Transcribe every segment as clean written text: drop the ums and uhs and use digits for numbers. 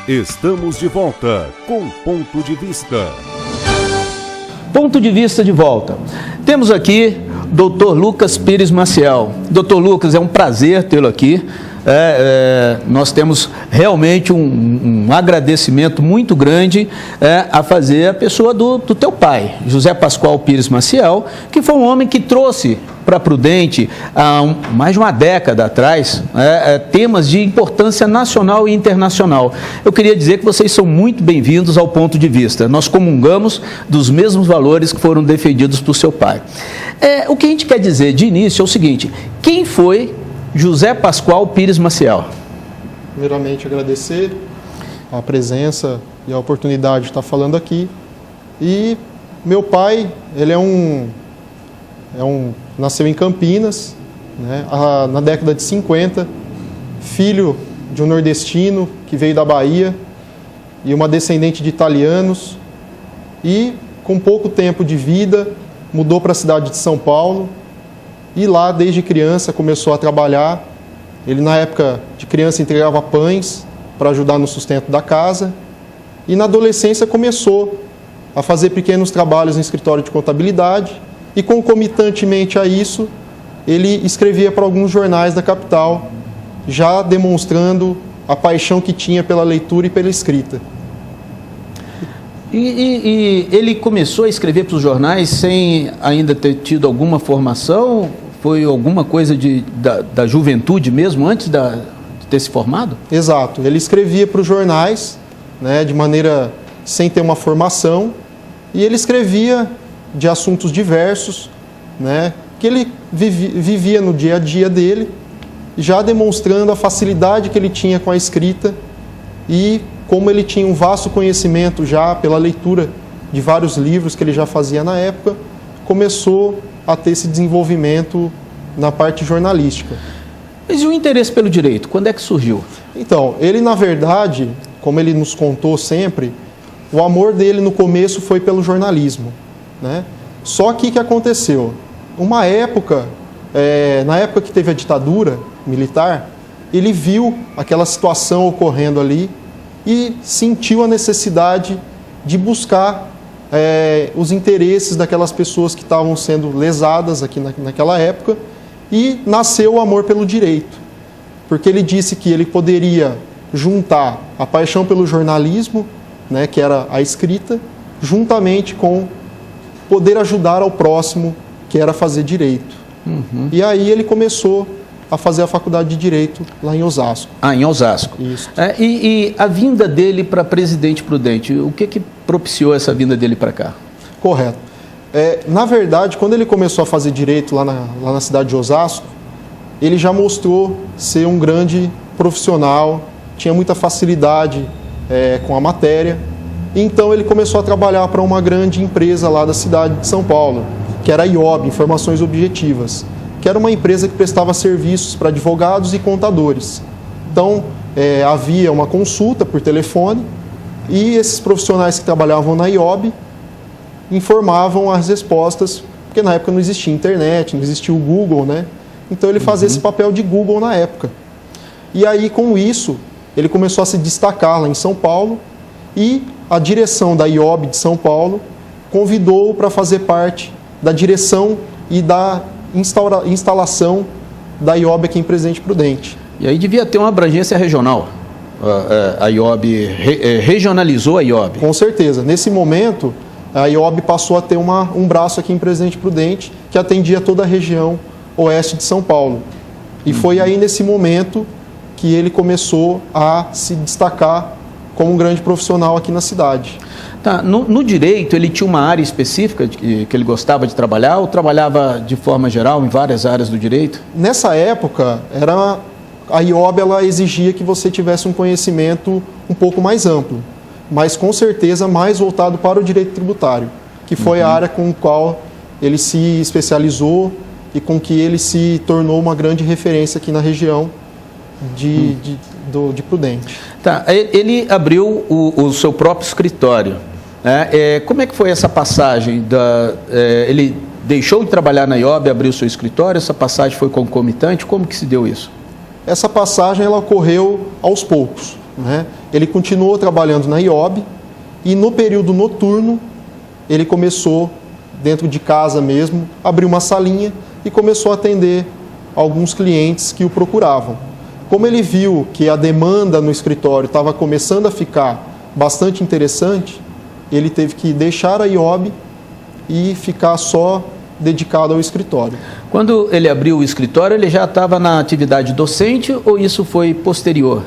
Estamos de volta com Ponto de Vista. Ponto de Vista de volta. Temos aqui Dr. Lucas Pires Maciel. Dr. Lucas, é um prazer tê-lo aqui. Nós temos realmente um agradecimento muito grande a fazer a pessoa do teu pai, José Pascoal Pires Maciel, que foi um homem que trouxe para Prudente, há mais de uma década atrás, temas de importância nacional e internacional. Eu queria dizer que vocês são muito bem-vindos ao Ponto de Vista. Nós comungamos dos mesmos valores que foram defendidos por seu pai. O que a gente quer dizer de início é o seguinte: quem foi José Pascoal Pires Maciel? Primeiramente, agradecer a presença e a oportunidade de estar falando aqui. E meu pai, ele nasceu em Campinas, né, na década de 50, filho de um nordestino que veio da Bahia e uma descendente de italianos. E, com pouco tempo de vida, mudou para a cidade de São Paulo. E lá, desde criança, começou a trabalhar. Ele, na época de criança, entregava pães para ajudar no sustento da casa. E, na adolescência, começou a fazer pequenos trabalhos no escritório de contabilidade. E, concomitantemente a isso, ele escrevia para alguns jornais da capital, já demonstrando a paixão que tinha pela leitura e pela escrita. E ele começou a escrever para os jornais sem ainda ter tido alguma formação? Foi alguma coisa da juventude mesmo, antes de ter se formado? Exato. Ele escrevia para os jornais, né, de maneira sem ter uma formação, e ele escrevia de assuntos diversos, né, que ele vivia no dia a dia dele, já demonstrando a facilidade que ele tinha com a escrita e como ele tinha um vasto conhecimento já pela leitura de vários livros que ele já fazia na época, começou a ter esse desenvolvimento na parte jornalística. Mas e o interesse pelo direito, quando é que surgiu? Então, ele na verdade, como ele nos contou sempre, o amor dele no começo foi pelo jornalismo, né? Só que o que aconteceu? Uma época, na época que teve a ditadura militar, ele viu aquela situação ocorrendo ali e sentiu a necessidade de buscar os interesses daquelas pessoas que estavam sendo lesadas aqui naquela época, e nasceu o amor pelo direito, porque ele disse que ele poderia juntar a paixão pelo jornalismo, né, que era a escrita, juntamente com poder ajudar ao próximo, que era fazer direito. Uhum. E aí ele começou a fazer a faculdade de Direito lá em Osasco. Ah, em Osasco. Isso. E a vinda dele para Presidente Prudente, o que propiciou essa vinda dele para cá? Correto. Na verdade, quando ele começou a fazer Direito lá na cidade de Osasco, ele já mostrou ser um grande profissional, tinha muita facilidade com a matéria. Então ele começou a trabalhar para uma grande empresa lá da cidade de São Paulo, que era a IOB, Informações Objetivas, que era uma empresa que prestava serviços para advogados e contadores. Então, havia uma consulta por telefone e esses profissionais que trabalhavam na IOB informavam as respostas, porque na época não existia internet, não existia o Google, né? Então ele fazia esse papel de Google na época. E aí, com isso, ele começou a se destacar lá em São Paulo e a direção da IOB de São Paulo convidou-o para fazer parte da direção e da instalação da IOB aqui em Presidente Prudente. E aí devia ter uma abrangência regional. A IOB regionalizou a IOB. Com certeza. Nesse momento, a IOB passou a ter um braço aqui em Presidente Prudente que atendia toda a região oeste de São Paulo. E foi aí nesse momento que ele começou a se destacar como um grande profissional aqui na cidade. Tá. No direito, ele tinha uma área específica que ele gostava de trabalhar ou trabalhava de forma geral em várias áreas do direito? Nessa época, a IOB ela exigia que você tivesse um conhecimento um pouco mais amplo, mas com certeza mais voltado para o direito tributário, que foi a área com a qual ele se especializou e com que ele se tornou uma grande referência aqui na região de Prudente. Tá. Ele abriu o seu próprio escritório. Como é que foi essa passagem? Ele deixou de trabalhar na IOB, abriu o seu escritório, essa passagem foi concomitante? Como que se deu isso? Essa passagem ela ocorreu aos poucos, né? Ele continuou trabalhando na IOB e no período noturno ele começou, dentro de casa mesmo, abriu uma salinha e começou a atender alguns clientes que o procuravam. Como ele viu que a demanda no escritório estava começando a ficar bastante interessante, ele teve que deixar a IOB e ficar só dedicado ao escritório. Quando ele abriu o escritório, ele já estava na atividade docente ou isso foi posterior?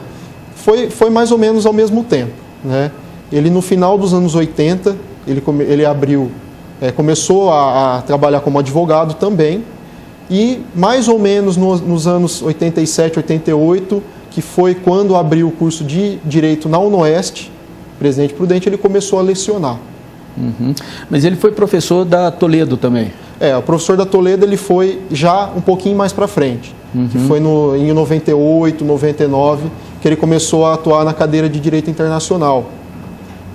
Foi mais ou menos ao mesmo tempo, né? Ele, no final dos anos 80, ele abriu, começou a trabalhar como advogado também, e mais ou menos nos anos 87, 88, que foi quando abriu o curso de Direito na UNOeste, Presidente Prudente, ele começou a lecionar. Uhum. Mas ele foi professor da Toledo também? O professor da Toledo ele foi já um pouquinho mais para frente, que foi em 98, 99, que ele começou a atuar na cadeira de Direito Internacional.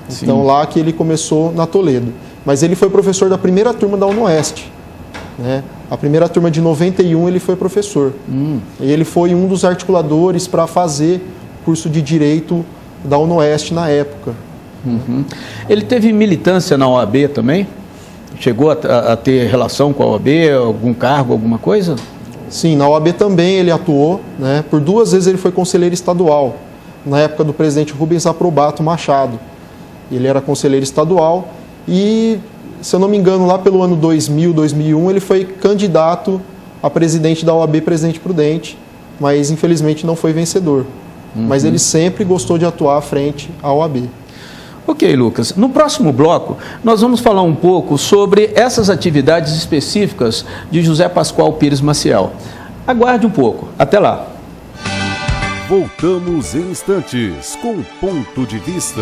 Sim. Então, lá que ele começou na Toledo. Mas ele foi professor da primeira turma da UNOeste, né? A primeira turma de 91 ele foi professor. E ele foi um dos articuladores para fazer curso de Direito da UNOeste na época. Uhum. Ele teve militância na OAB também? Chegou a ter relação com a OAB, algum cargo, alguma coisa? Sim, na OAB também ele atuou, né? Por 2 vezes ele foi conselheiro estadual, na época do presidente Rubens Aprobato Machado. Ele era conselheiro estadual e, se eu não me engano, lá pelo ano 2000, 2001, ele foi candidato a presidente da OAB Presidente Prudente, mas infelizmente não foi vencedor. Mas ele sempre gostou de atuar à frente à OAB. Ok, Lucas. No próximo bloco, nós vamos falar um pouco sobre essas atividades específicas de José Pascoal Pires Maciel. Aguarde um pouco. Até lá. Voltamos em instantes com Ponto de Vista.